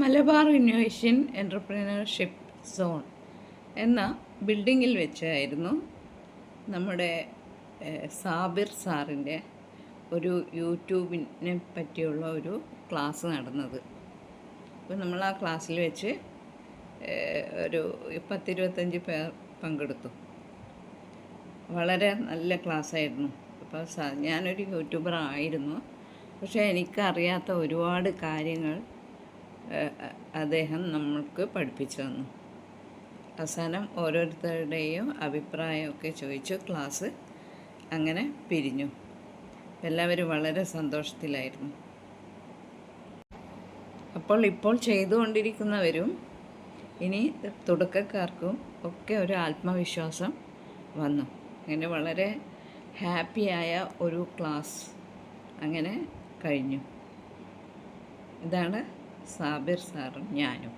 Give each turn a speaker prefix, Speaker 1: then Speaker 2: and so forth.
Speaker 1: Malabar innovation entrepreneurship zone എന്ന ബിൽഡിങ്ങിൽ വെച്ചായിരുന്നു നമ്മുടെ സാബിർ സാറിൻ്റെ ഒരു യൂട്യൂബിനെ പറ്റിയുള്ള ഒരു ക്ലാസ് നടന്നത്. അപ്പോൾ നമ്മൾ ആ ക്ലാസ്സിൽ വെച്ച് ഒരു 10-25 പേർ പങ്കെടുത്തു. വളരെ നല്ല ക്ലാസ്സായിരുന്നു. അപ്പോൾ ഞാനൊരു യൂട്യൂബർ ആയിരുന്നു, പക്ഷേ എനിക്കറിയാത്ത ഒരുപാട് കാര്യങ്ങൾ അദ്ദേഹം നമ്മൾക്ക് പഠിപ്പിച്ചു തന്നു. അവസാനം ഓരോരുത്തരുടെയും അഭിപ്രായമൊക്കെ ചോദിച്ചു ക്ലാസ് അങ്ങനെ പിരിഞ്ഞു. എല്ലാവരും വളരെ സന്തോഷത്തിലായിരുന്നു. ഇപ്പോൾ ചെയ്തുകൊണ്ടിരിക്കുന്നവരും ഇനി തുടക്കക്കാർക്കും ഒക്കെ ഒരു ആത്മവിശ്വാസം വന്നു. അങ്ങനെ വളരെ ഹാപ്പിയായ ഒരു ക്ലാസ് അങ്ങനെ കഴിഞ്ഞു. ഇതാണ് സാബിർ സാറും ഞാനും.